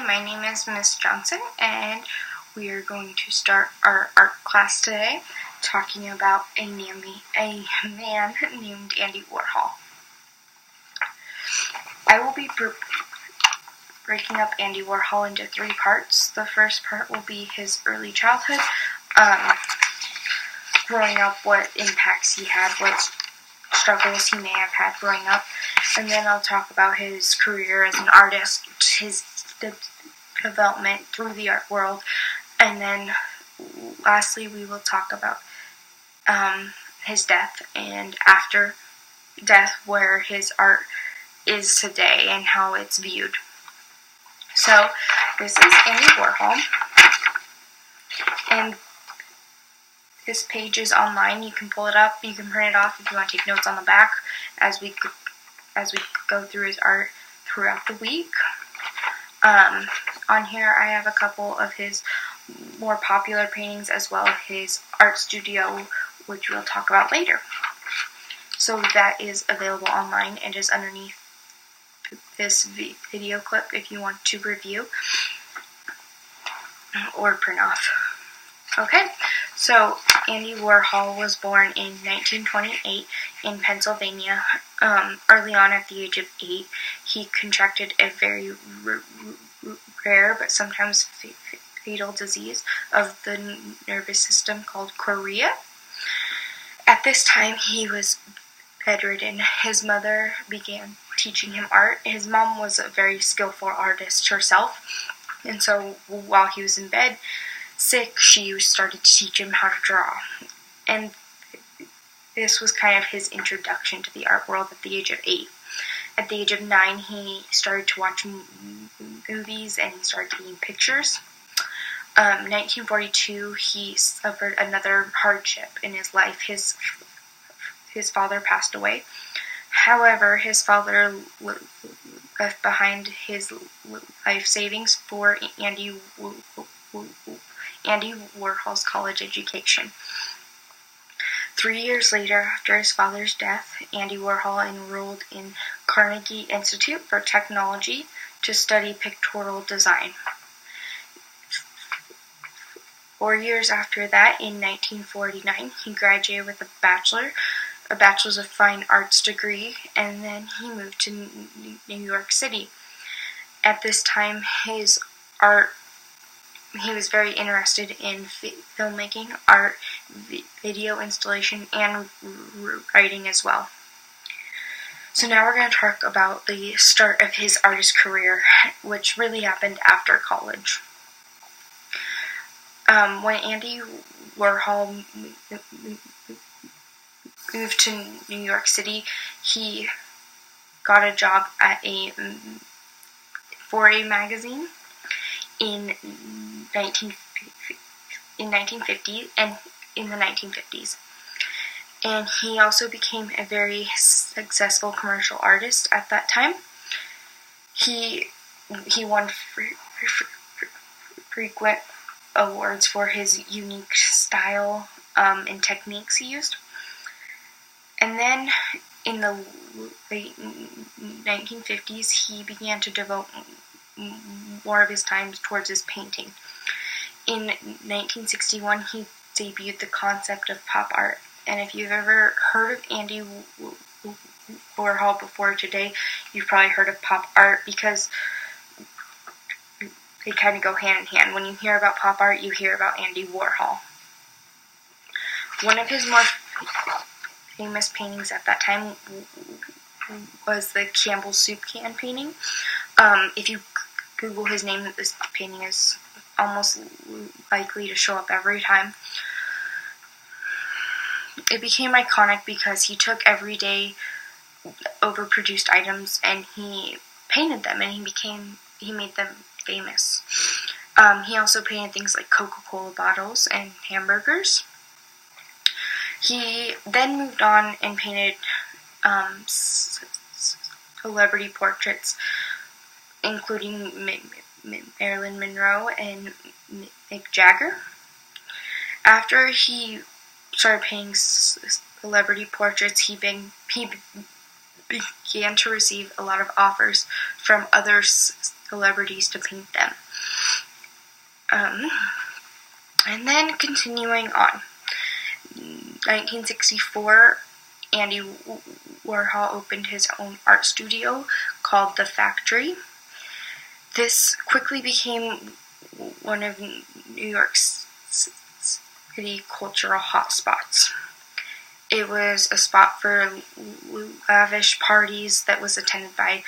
my name is Miss Johnson, and we are going to start our art class today, talking about a man named Andy Warhol. I will be breaking up Andy Warhol into 3 parts. The first part will be his early childhood, growing up, what impacts he had, what struggles he may have had growing up, and then I'll talk about his career as an artist, his development through the art world, and then lastly we will talk about his death and after death, where his art is today and how it's viewed. So this is Andy Warhol, and this page is online. You can pull it up, you can print it off if you want to take notes on the back as we go through his art throughout the week. On here I have a couple of his more popular paintings as well as his art studio, which we'll talk about later. So that is available online and is underneath this video clip if you want to review or print off. Okay, so Andy Warhol was born in 1928 in Pennsylvania. Early on, at the age of 8, he contracted a very rare but sometimes fatal disease of the nervous system called chorea. At this time, he was bedridden. His mother began teaching him art. His mom was a very skillful artist herself, and so while he was in bed, sick, she started to teach him how to draw. And this was kind of his introduction to the art world at the age of 8. At the age of 9, he started to watch movies and he started taking pictures. 1942, he suffered another hardship in his life. His father passed away. However, his father left behind his life savings for Andy Warhol's college education. 3 years later, after his father's death, Andy Warhol enrolled in Carnegie Institute for Technology to study pictorial design. 4 years after that, in 1949, he graduated with a Bachelor's of Fine Arts degree, and then he moved to New York City. At this time, he was very interested in filmmaking, art, video installation, and writing as well. So now we're going to talk about the start of his artist career, which really happened after college. When Andy Warhol moved to New York City, he got a job at for a magazine in 1950 and in the 1950s, and he also became a very successful commercial artist at that time. He won frequent awards for his unique style and techniques he used. And then in the late 1950s, he began to devote more of his time towards his painting. In 1961, he debuted the concept of pop art. And if you've ever heard of Andy Warhol before today, you've probably heard of pop art because they kind of go hand in hand. When you hear about pop art, you hear about Andy Warhol. One of his more famous paintings at that time was the Campbell soup can painting. If you Google his name, this painting is almost likely to show up every time. It became iconic because he took everyday overproduced items and he painted them, and he made them famous. He also painted things like Coca-Cola bottles and hamburgers. He then moved on and painted celebrity portraits, including Marilyn Monroe and Mick Jagger. After he started painting celebrity portraits, he began to receive a lot of offers from other celebrities to paint them. And then continuing on, 1964, Andy Warhol opened his own art studio called The Factory. This quickly became one of New York City cultural hotspots. It was a spot for lavish parties that was attended by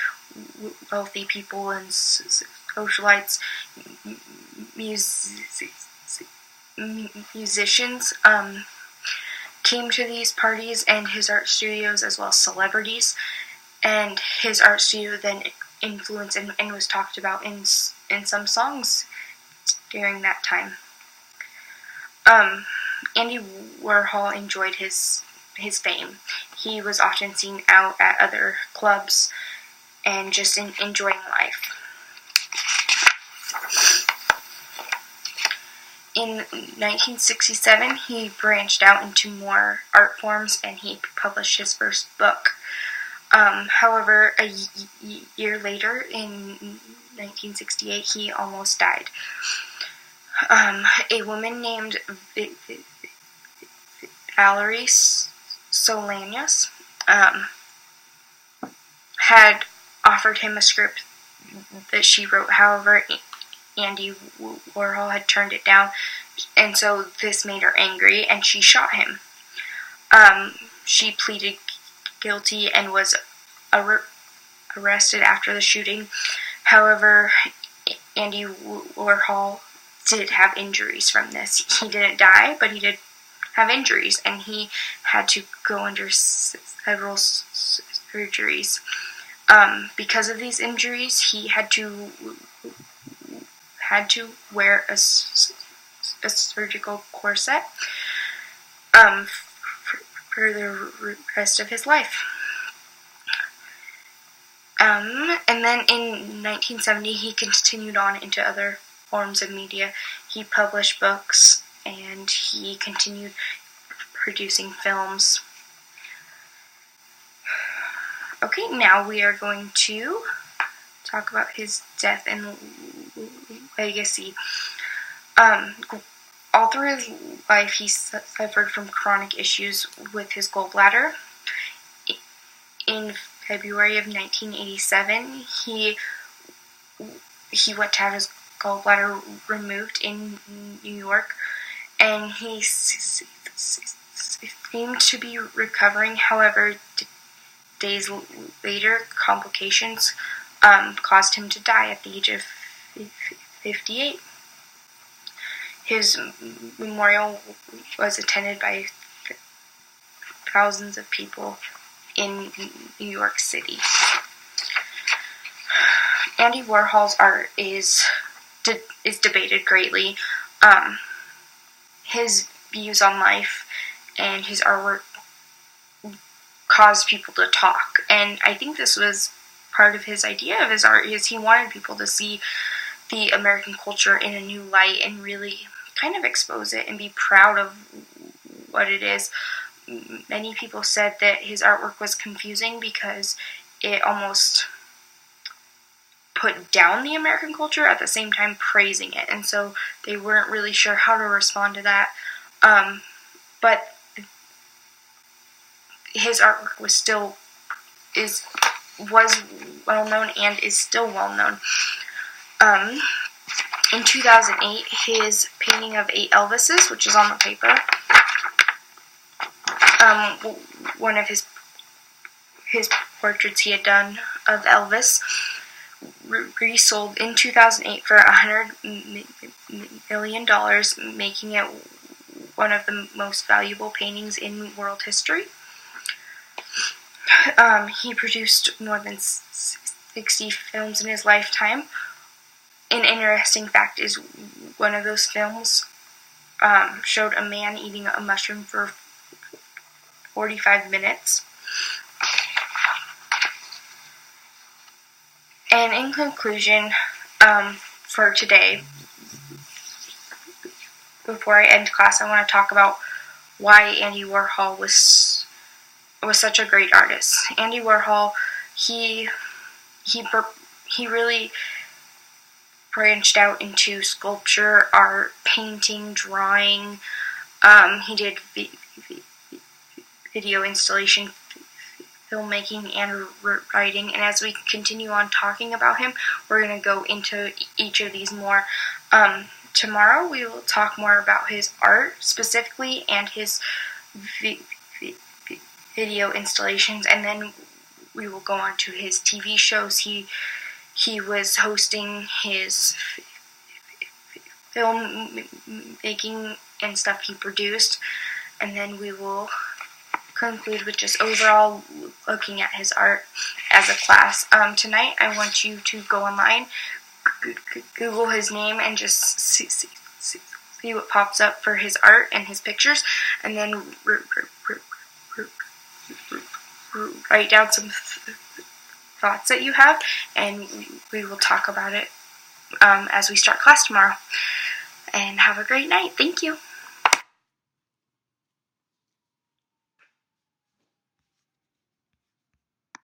wealthy people and socialites, musicians came to these parties and his art studios, as well as celebrities. And his art studio then influenced and was talked about in some songs during that time. Andy Warhol enjoyed his fame. He was often seen out at other clubs and just enjoying life. In 1967, he branched out into more art forms and he published his first book. However, a year later, in 1968, he almost died. A woman named Valerie Solanas had offered him a script that she wrote. However, Andy Warhol had turned it down, and so this made her angry, and she shot him. She pleaded guilty and was arrested after the shooting. However, Andy Warhol did have injuries from this. He didn't die, but he did have injuries, and he had to go under several surgeries. Because of these injuries, he had to wear a surgical corset for the rest of his life. And then in 1970, he continued on into other forms of media. He published books, and he continued producing films. Okay, now we are going to talk about his death and legacy. All through his life, he suffered from chronic issues with his gallbladder. In February of 1987, he went to have his gallbladder removed in New York, and he seemed to be recovering. However, days later, complications caused him to die at the age of 58. His memorial was attended by thousands of people in New York City. Andy Warhol's art is debated greatly. His views on life and his artwork caused people to talk, and I think this was part of his idea of his art, is he wanted people to see the American culture in a new light and really kind of expose it and be proud of what it is. Many people said that his artwork was confusing because it almost put down the American culture at the same time praising it, and so they weren't really sure how to respond to that. But his artwork was well known and is still well known. In 2008, his painting of 8 Elvises, which is on the paper, one of his portraits he had done of Elvis, resold in 2008 for $100 million, making it one of the most valuable paintings in world history. He produced more than 60 films in his lifetime. An interesting fact is one of those films showed a man eating a mushroom for 45 minutes. And in conclusion, for today, before I end class, I want to talk about why Andy Warhol was such a great artist. Andy Warhol, he really branched out into sculpture, art, painting, drawing. He did video installation, filmmaking, and writing. And as we continue on talking about him, we're going to go into each of these more. Tomorrow we will talk more about his art specifically and his video installations, and then we will go on to his TV shows. He was hosting his film making and stuff he produced, and then we will conclude with just overall looking at his art as a class. Tonight I want you to go online, Google his name, and just see what pops up for his art and his pictures, and then write down some thoughts that you have, and we will talk about it as we start class tomorrow. And have a great night. Thank you.